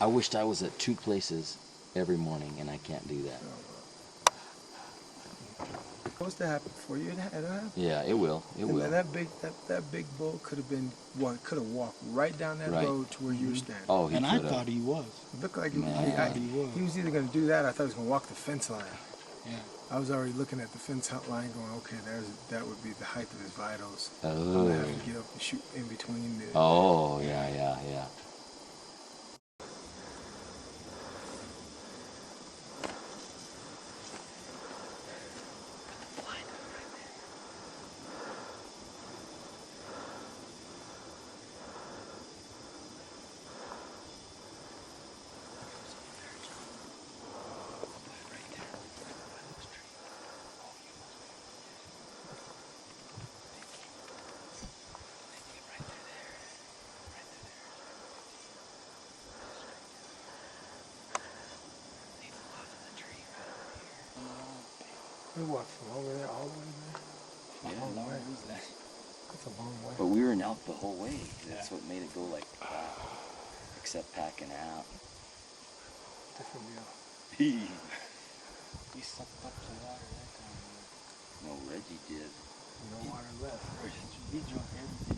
I wished I was at 2 places every morning, and I can't do that. It's supposed to happen for you. It'll happen. Yeah, it will. It will. And that big bull could have been could have walked right down that road to where you were standing. Oh, he And could I thought he was. It looked like he was. was either going to do that. Or I thought he was going to walk the fence line. Yeah. I was already looking at the fence line, going, okay, that would be the height of his vitals. Oh. I'm gonna have to get up and shoot in between the. Oh, yeah. We walked from over there all the way there. Yeah, long no, way. that's a long way. But we were in elk the whole way. That's what made it go like that. Except packing out. Different deal. He sucked up the water that time. No, Reggie did. No water left. He drunk everything.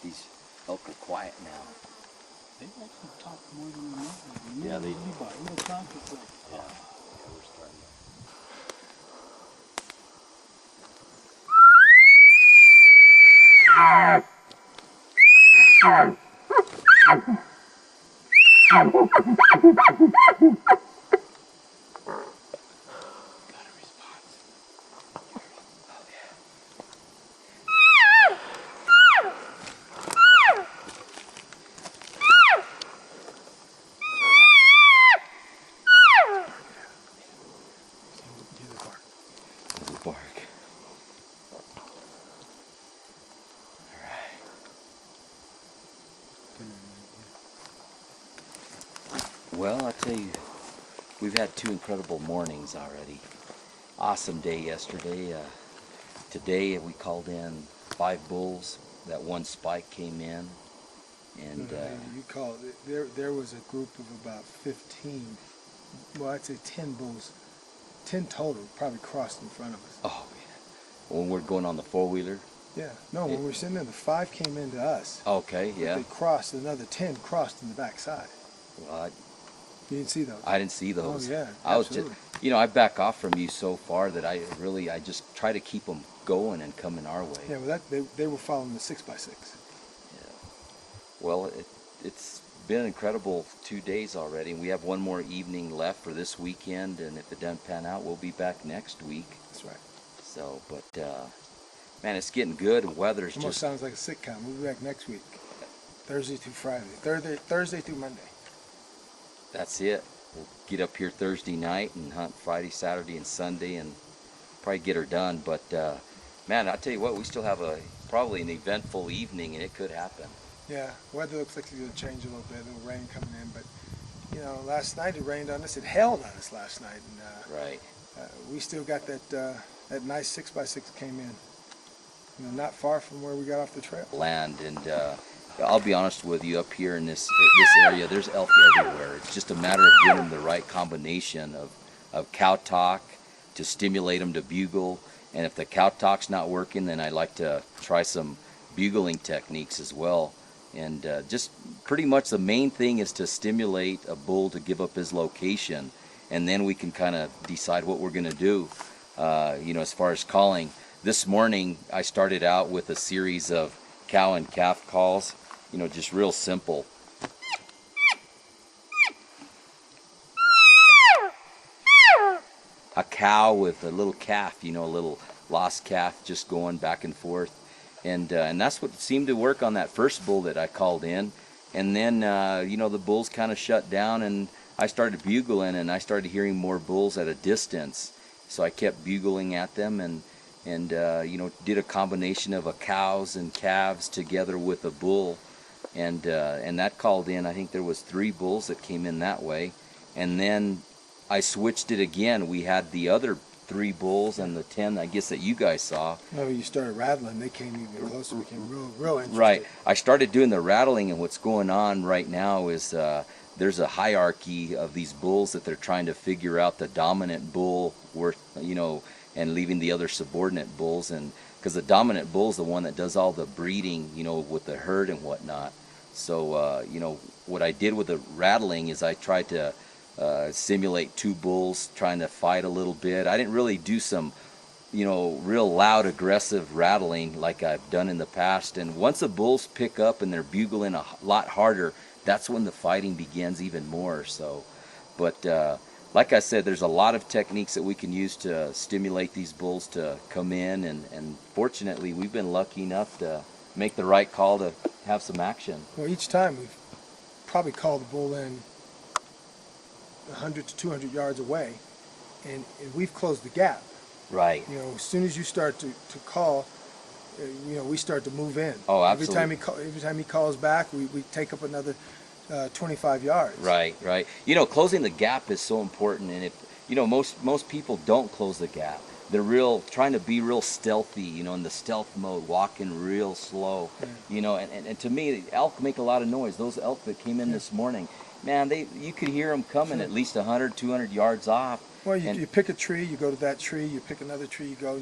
These elk are quiet now. They actually talk more than we know. Yeah, they. Little trumpets like. Yeah, we're starting. Bark. Well, I tell you, we've had 2 incredible mornings already. Awesome day yesterday. Today we called in 5 bulls. That one spike came in, and You called it. There was a group of about 15. Well, I'd say 10 bulls. 10 total probably crossed in front of us. oh yeah, when we're going on the 4-wheeler. Yeah. No, when we were sitting there, the 5 came into us. Okay, yeah. They crossed. Another 10 crossed in the backside. Well, You didn't see those. I didn't see those. Oh yeah. I was absolutely. just, I back off from you so far that I just try to keep them going and coming our way. Yeah. Well, they were following the 6x6. Yeah. Well, it's been an incredible 2 days already, and we have one more evening left for this weekend, and if it doesn't pan out, we'll be back next week. That's right. So, but man, it's getting good, and weather's Almost just sounds like a sitcom. We'll be back next week. Thursday through Friday. Thursday through Monday. that's it. We'll get up here Thursday night and hunt Friday, Saturday, and Sunday, and probably get her done. But man, I tell you what, we still have probably an eventful evening, and it could happen. Yeah, weather looks like it's going to change a little bit. A little rain coming in, but last night it rained on us. It hailed on us last night, and Right. we still got that nice 6x6 came in. Not far from where we got off the trail. Land, and I'll be honest with you, up here in this area, there's elk everywhere. It's just a matter of getting them the right combination of cow talk to stimulate them to bugle, and if the cow talk's not working, then I like to try some bugling techniques as well. And just pretty much the main thing is to stimulate a bull to give up his location, and then we can kind of decide what we're going to do. As far as calling, this morning I started out with a series of cow and calf calls, just real simple. A cow with a little calf, a little lost calf just going back and forth. And that's what seemed to work on that first bull that I called in. And then, the bulls kind of shut down, and I started bugling, and I started hearing more bulls at a distance. So I kept bugling at them, and did a combination of a cows and calves together with a bull. And that called in, I think there was 3 bulls that came in that way. And then I switched it again. We had the other 3 bulls and the 10 I guess that you guys saw. No, you started rattling, they came even closer, became real interested. Right. I started doing the rattling, and what's going on right now is there's a hierarchy of these bulls that they're trying to figure out the dominant bull and leaving the other subordinate bulls, and because the dominant bull is the one that does all the breeding, with the herd and whatnot. So, what I did with the rattling is I tried to simulate 2 bulls trying to fight a little bit. I didn't really do some, real loud, aggressive rattling like I've done in the past. And once the bulls pick up and they're bugling a lot harder, that's when the fighting begins even more. So, but like I said, there's a lot of techniques that we can use to stimulate these bulls to come in, and fortunately, we've been lucky enough to make the right call to have some action. Well, each time we've probably called the bull in 100 to 200 yards away, and we've closed the gap. Right. As soon as you start to call, we start to move in. Oh, absolutely. Every time he calls back, we take up another 25 yards. Right. Closing the gap is so important, and most people don't close the gap. They're trying to be real stealthy, in the stealth mode, walking real slow, and to me, elk make a lot of noise. Those elk that came in this morning, man, you could hear them coming at least 100, 200 yards off. Well, you pick a tree, you go to that tree, you pick another tree, you go,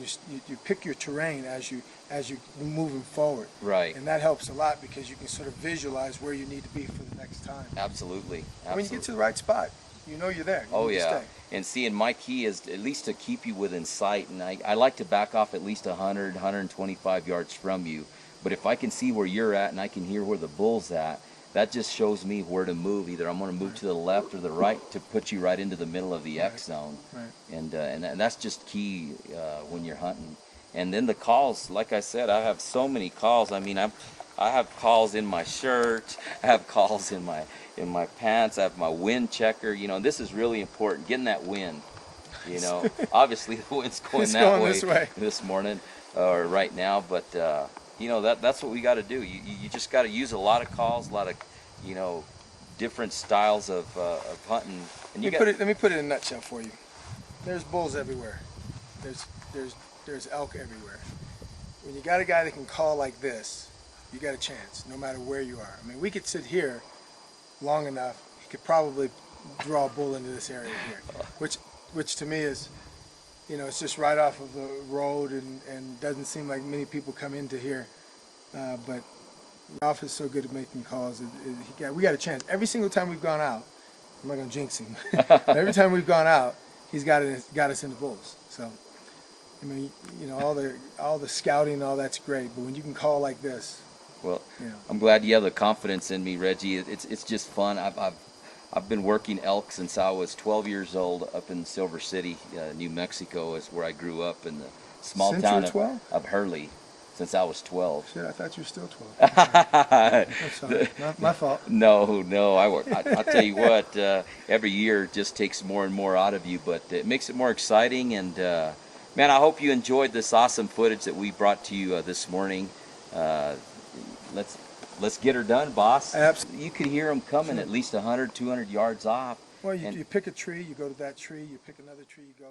you pick your terrain as you're moving forward. Right. And that helps a lot because you can sort of visualize where you need to be for the next time. Absolutely. When you get to the right spot, you're there. Oh, yeah. And seeing my key is at least to keep you within sight, and I like to back off at least 100, 125 yards from you. But if I can see where you're at and I can hear where the bull's at, that just shows me where to move. Either I'm going to move to the left or the right to put you right into the middle of the X zone. Right. And that's just key when you're hunting. And then the calls, like I said, I have so many calls. I mean, I have calls in my shirt. I have calls in my pants. I have my wind checker. This is really important. Getting that wind. Obviously the wind's going this way this morning or right now, but that's what we got to do. You just got to use a lot of calls, a lot of different styles of hunting. And let me put it in a nutshell for you. There's bulls everywhere. There's elk everywhere. When you got a guy that can call like this, you got a chance, no matter where you are. I mean, we could sit here long enough. He could probably draw a bull into this area here, which to me is, it's just right off of the road, and doesn't seem like many people come into here. But Ralph is so good at making calls. We got a chance. Every single time we've gone out, I'm not going to jinx him, but every time we've gone out, he's got us into bulls. So, I mean, all the scouting and all that's great, but when you can call like this. Well, I'm glad you have the confidence in me, Reggie. It's just fun. I've been working elk since I was 12 years old up in Silver City, New Mexico, is where I grew up in the small town of Hurley. Since I was 12. Shit, I thought you were still 12. I'm sorry, my fault. No, I'll tell you what, every year just takes more and more out of you, but it makes it more exciting. And man, I hope you enjoyed this awesome footage that we brought to you this morning. Let's get her done, boss. Absolutely. You could hear them coming at least 100, 200 yards off. Well, you pick a tree, you go to that tree, you pick another tree, you go.